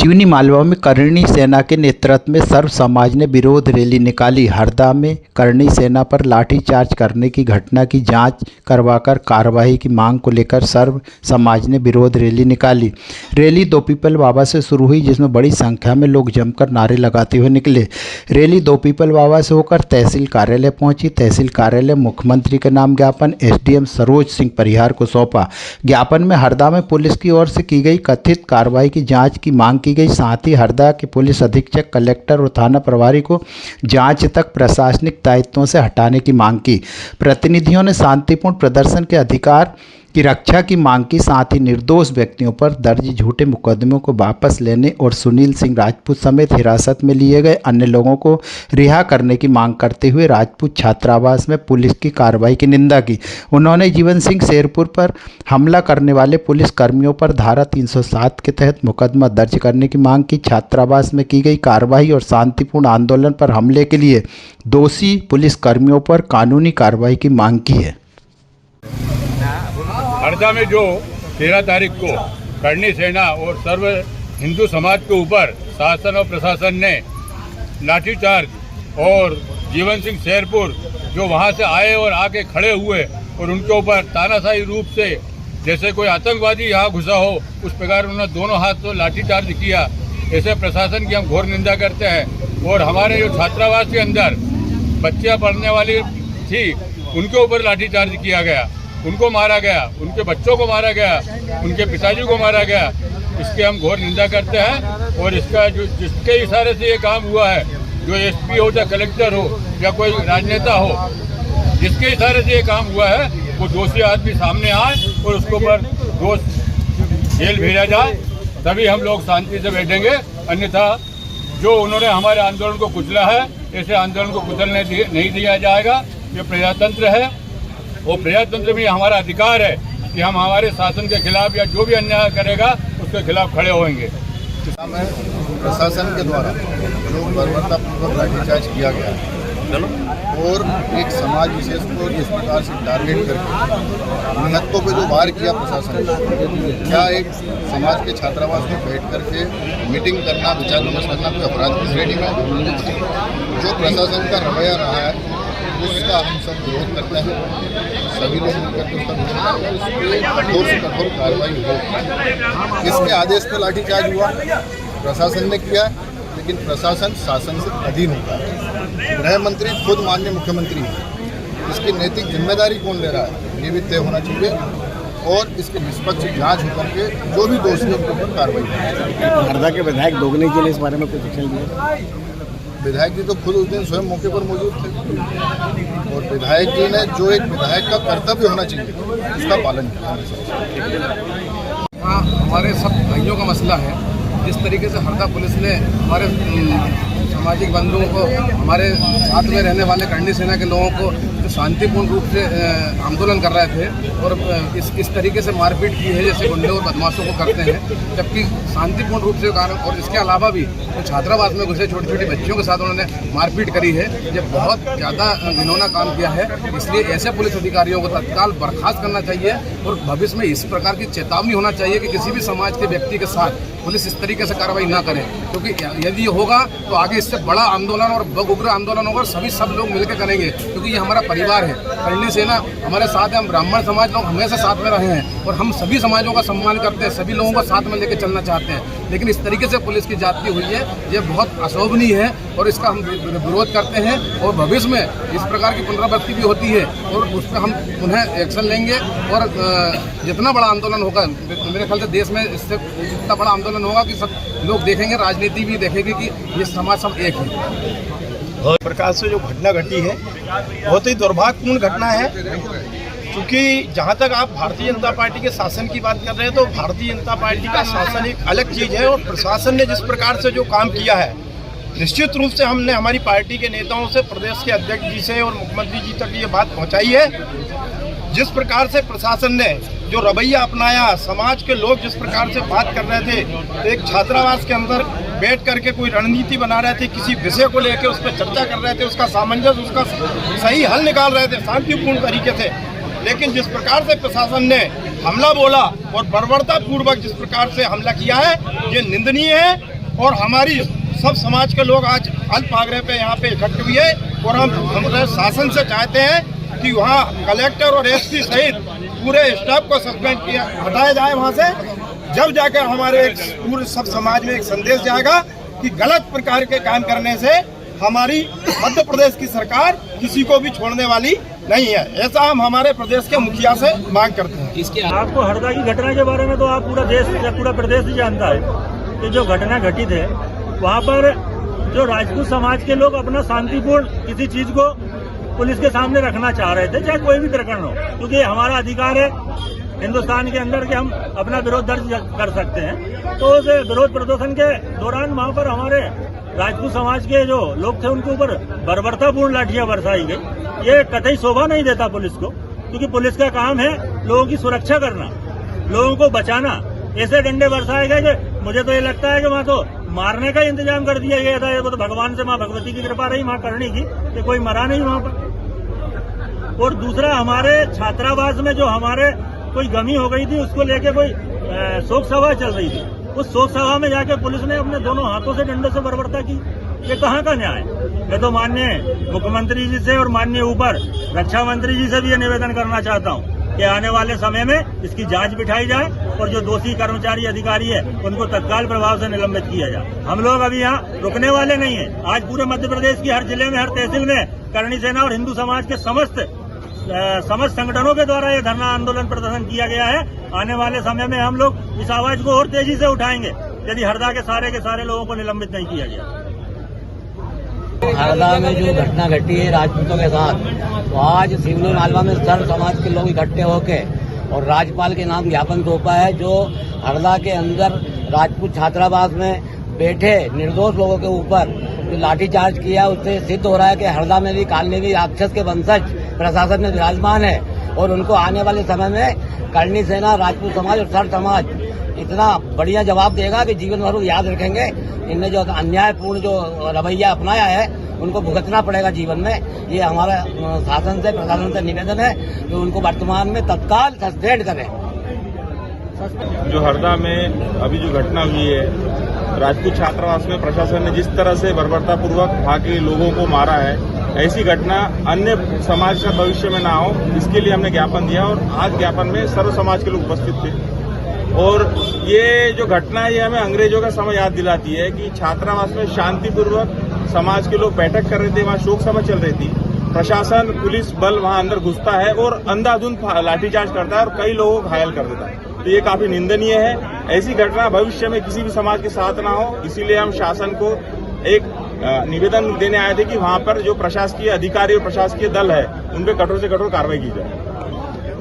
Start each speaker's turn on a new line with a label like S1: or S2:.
S1: सिवनी मालवा में करणी सेना के नेतृत्व में सर्व समाज ने विरोध रैली निकाली। हरदा में करणी सेना पर लाठीचार्ज करने की घटना की जांच करवाकर कार्रवाई की मांग को लेकर सर्व समाज ने विरोध रैली निकाली। रैली दो पीपल बाबा से शुरू हुई, जिसमें बड़ी संख्या में लोग जमकर नारे लगाते हुए निकले। रैली दो पीपल बाबा से होकर तहसील कार्यालय पहुंची। तहसील कार्यालय मुख्यमंत्री के नाम ज्ञापन एसडीएम सरोज सिंह परिहार को सौंपा। ज्ञापन में हरदा में पुलिस की ओर से की गई कथित कार्रवाई की जांच की मांग की गई। साथ ही हरदा के पुलिस अधीक्षक, कलेक्टर और थाना प्रभारी को जांच तक प्रशासनिक दायित्वों से हटाने की मांग की। प्रतिनिधियों ने शांतिपूर्ण प्रदर्शन के अधिकार की रक्षा की मांग की। साथ ही निर्दोष व्यक्तियों पर दर्ज झूठे मुकदमों को वापस लेने और सुनील सिंह राजपूत समेत हिरासत में लिए गए अन्य लोगों को रिहा करने की मांग करते हुए राजपूत छात्रावास में पुलिस की कार्रवाई की निंदा की। उन्होंने जीवन सिंह शेरपुर पर हमला करने वाले पुलिस कर्मियों पर धारा 307 के तहत मुकदमा दर्ज करने की मांग की। छात्रावास में की गई कार्रवाई और शांतिपूर्ण आंदोलन पर हमले के लिए दोषी पुलिस कर्मियों पर कानूनी कार्रवाई की मांग की है।
S2: हरदा में जो 13 तारीख को करणी सेना और सर्व हिंदू समाज के ऊपर शासन और प्रशासन ने लाठीचार्ज और जीवन सिंह शेरपुर जो वहां से आए और आके खड़े हुए और उनके ऊपर तानाशाही रूप से जैसे कोई आतंकवादी यहाँ घुसा हो उस प्रकार उन्होंने दोनों हाथ तो लाठीचार्ज किया। ऐसे प्रशासन की हम घोर निंदा करते हैं। और हमारे जो छात्रावास के अंदर बच्चियाँ पढ़ने वाली थी उनके ऊपर लाठीचार्ज किया गया, उनको मारा गया, उनके बच्चों को मारा गया, उनके पिताजी को मारा गया। इसके हम घोर निंदा करते हैं। और इसका जो जिसके इशारे से ये काम हुआ है, जो एसपी हो या कलेक्टर हो या कोई राजनेता हो, जिसके इशारे से ये काम हुआ है वो दोषी आदमी सामने आए और उसके ऊपर दोष जेल भेजा जाए, तभी हम लोग शांति से बैठेंगे। अन्यथा जो उन्होंने हमारे आंदोलन को कुचला है, ऐसे आंदोलन को कुचलने नहीं दिया जाएगा। ये प्रजातंत्र है और प्रजातंत्र में हमारा अधिकार है कि हम हमारे शासन के खिलाफ या जो भी अन्याय करेगा उसके खिलाफ खड़े होंगे।
S3: प्रशासन के द्वारा जो बर्बरतापूर्वक लाठीचार्ज किया गया और एक समाज विशेष को इस प्रकार से टारगेट करके निहत्तों पे जो वार किया प्रशासन ने, क्या एक समाज के छात्रावास में बैठ करके मीटिंग करना, विचार विमर्श करना कोई अपराध की श्रेणी में? जो प्रशासन का रवैया रहा है उसका हम सब विरोध करते हैं। सभी लोग मिलकर उसका विरोध करते हैं। कठोर से कठोर कार्रवाई हो। इसके आदेश पर लाठीचार्ज हुआ, प्रशासन ने किया, लेकिन प्रशासन शासन से अधीन होता है। गृह मंत्री खुद माननीय मुख्यमंत्री हैं। इसकी नैतिक जिम्मेदारी कौन ले रहा है ये भी तय होना चाहिए और इसकी निष्पक्ष जांच होकर के जो भी दोषी है उनके ऊपर कार्रवाई होनी चाहिए।
S4: हरदा के विधायक दोगने के लिए इस बारे में कुछ एक्शन लिया?
S3: विधायक जी तो खुद उस दिन स्वयं मौके पर मौजूद थे और विधायक जी ने जो एक विधायक का कर्तव्य होना चाहिए उसका पालन किया।
S5: हमारे सब भाइयों का मसला है। जिस तरीके से हरदा पुलिस ने हमारे सामाजिक बंधुओं को, हमारे साथ में रहने वाले करणी सेना के लोगों को जो शांतिपूर्ण रूप से आंदोलन कर रहे थे और इस तरीके से मारपीट की है जैसे गुंडे और बदमाशों को करते हैं, जबकि शांतिपूर्ण रूप से कारण और इसके अलावा भी तो छात्रावास में घुसे छोटी छोटी बच्चियों के साथ उन्होंने मारपीट करी है। ये बहुत ज़्यादा घिनौना काम किया है। इसलिए ऐसे पुलिस अधिकारियों को तत्काल बर्खास्त करना चाहिए और भविष्य में इस प्रकार की चेतावनी होना चाहिए कि किसी भी समाज के व्यक्ति के साथ पुलिस इस तरीके से कार्रवाई ना करे, क्योंकि यदि ये होगा तो आगे इससे बड़ा आंदोलन और उग्र आंदोलन होगा। सब लोग मिलकर करेंगे, क्योंकि ये हमारा परिवार है। करणी सेना हमारे साथ है। हम ब्राह्मण समाज लोग हमेशा साथ में रहे हैं और हम सभी समाजों का सम्मान करते हैं, सभी लोगों को साथ में लेकर चलना चाहते हैं। लेकिन इस तरीके से पुलिस की जाती हुई है, ये बहुत अशोभनीय है और इसका हम विरोध करते हैं। और भविष्य में इस प्रकार की पुनरावृत्ति भी होती है और उस पर हम उन्हें एक्शन लेंगे। और जितना बड़ा आंदोलन होगा, मेरे ख्याल से देश में इससे इतना बड़ा आंदोलन होगा कि सब लोग देखेंगे, राजनीति भी देखेगी कि ये समाज सब एक है।
S4: प्रकार से जो घटना घटी है बहुत ही दुर्भाग्यपूर्ण घटना है, क्योंकि जहाँ तक आप भारतीय जनता पार्टी के शासन की बात कर रहे हैं तो भारतीय जनता पार्टी का शासन एक अलग चीज़ है और प्रशासन ने जिस प्रकार से जो काम किया है, निश्चित रूप से हमने हमारी पार्टी के नेताओं से, प्रदेश के अध्यक्ष जी से और मुख्यमंत्री जी तक ये बात पहुँचाई है। जिस प्रकार से प्रशासन ने जो रवैया अपनाया, समाज के लोग जिस प्रकार से बात कर रहे थे, एक छात्रावास के अंदर बैठ करके कोई रणनीति बना रहे थे, किसी विषय को लेकर उस पर चर्चा कर रहे थे, उसका सामंजस्य, उसका सही हल निकाल रहे थे शांतिपूर्ण तरीके से। लेकिन जिस प्रकार से प्रशासन ने हमला बोला और बर्बरतापूर्वक जिस प्रकार से हमला किया है, ये निंदनीय है। और हमारी सब समाज के लोग आज अल्प आग्रह पे यहाँ पे इकट्ठे हुए और हम हमारे शासन से चाहते हैं कि वहाँ कलेक्टर और एसपी सहित पूरे स्टाफ को सस्पेंड किया हटाया जाए वहाँ से, जब जाकर हमारे पूरे सब समाज में एक संदेश जाएगा कि गलत प्रकार के काम करने से हमारी मध्य प्रदेश की सरकार किसी को भी छोड़ने वाली नहीं है। ऐसा हम हमारे प्रदेश के मुखिया से मांग करते हैं।
S6: आपको हरदा की घटना के बारे में तो आप पूरा देश या पूरा प्रदेश ही जानता है कि जो घटना घटित है वहाँ पर जो राजपूत समाज के लोग अपना शांतिपूर्ण किसी चीज को पुलिस के सामने रखना चाह रहे थे, चाहे कोई भी प्रकरण हो, क्योंकि हमारा अधिकार है हिंदुस्तान के अंदर कि हम अपना विरोध दर्ज कर सकते हैं। तो उस विरोध प्रदर्शन के दौरान वहाँ पर हमारे राजपूत समाज के जो लोग थे उनके ऊपर बर्बरतापूर्ण लाठियां बरसाई गई। ये कतई शोभा नहीं देता पुलिस को, क्योंकि पुलिस का काम है लोगों की सुरक्षा करना, लोगों को बचाना। ऐसे डंडे बरसाए गए कि मुझे तो ये लगता है कि वहाँ तो मारने का इंतजाम कर दिया गया था। ये तो भगवान से माँ भगवती की कृपा रही, माँ करनी की कि कोई मरा नहीं वहाँ पर। और दूसरा, हमारे छात्रावास में जो हमारे कोई गमी हो गई थी उसको लेके कोई शोक सभा चल रही थी, उस शोक सभा में जाके पुलिस ने अपने दोनों हाथों से डंडे से बर्बरता की। ये कहाँ का न्याय? मैं तो माननीय मुख्यमंत्री जी से और माननीय ऊपर रक्षा मंत्री जी से भी ये निवेदन करना चाहता हूँ कि आने वाले समय में इसकी जांच बिठाई जाए और जो दोषी कर्मचारी अधिकारी है उनको तत्काल प्रभाव से निलंबित किया जाए। हम लोग अभी यहाँ रुकने वाले नहीं है। आज पूरे मध्य प्रदेश की हर जिले में, हर तहसील में करणी सेना और हिंदू समाज के समस्त संगठनों के द्वारा ये धरना आंदोलन प्रदर्शन किया गया है। आने वाले समय में हम लोग इस आवाज को और तेजी से उठाएंगे यदि हरदा के सारे लोगों को निलंबित नहीं किया गया।
S7: हरदा में जो घटना घटी है राजपूतों के साथ, तो आज सिवनी मालवा में सर्व समाज के लोग इकट्ठे होके और राज्यपाल के नाम ज्ञापन सौंपा है। जो हरदा के अंदर राजपूत छात्रावास में बैठे निर्दोष लोगों के ऊपर जो लाठीचार्ज किया, उससे सिद्ध हो रहा है कि हरदा में भी कालनेमी राक्षस के वंशज प्रशासन में विराजमान है और उनको आने वाले समय में करणी सेना, राजपूत समाज और सर्व समाज इतना बढ़िया जवाब देगा कि जीवन भर याद रखेंगे। इनने जो अन्यायपूर्ण जो रवैया अपनाया है उनको भुगतना पड़ेगा जीवन में। ये हमारा शासन से, प्रशासन से निवेदन है कि उनको वर्तमान में तत्काल सस्पेंड करें।
S8: जो हरदा में अभी जो घटना हुई है राजपूत छात्रावास में, प्रशासन ने जिस तरह से बर्बरतापूर्वक वहाँ के लोगों को मारा है, ऐसी घटना अन्य समाज का भविष्य में ना हो, इसके लिए हमने ज्ञापन दिया। और आज ज्ञापन में सर्व समाज के लोग उपस्थित थे। और ये जो घटना है ये हमें अंग्रेजों का समय याद दिलाती है कि छात्रावास में शांतिपूर्वक समाज के लोग बैठक कर रहे थे, वहाँ शोक सभा चल रही थी। प्रशासन, पुलिस बल वहाँ अंदर घुसता है और अंधाधुंध लाठीचार्ज करता है और कई लोगों को घायल कर देता है। तो ये काफी निंदनीय है। ऐसी घटना भविष्य में किसी भी समाज के साथ ना हो, इसीलिए हम शासन को एक निवेदन देने आए थे कि वहाँ पर जो प्रशासकीय अधिकारी और प्रशासकीय दल है उन पर कठोर से कठोर कार्रवाई की जाए।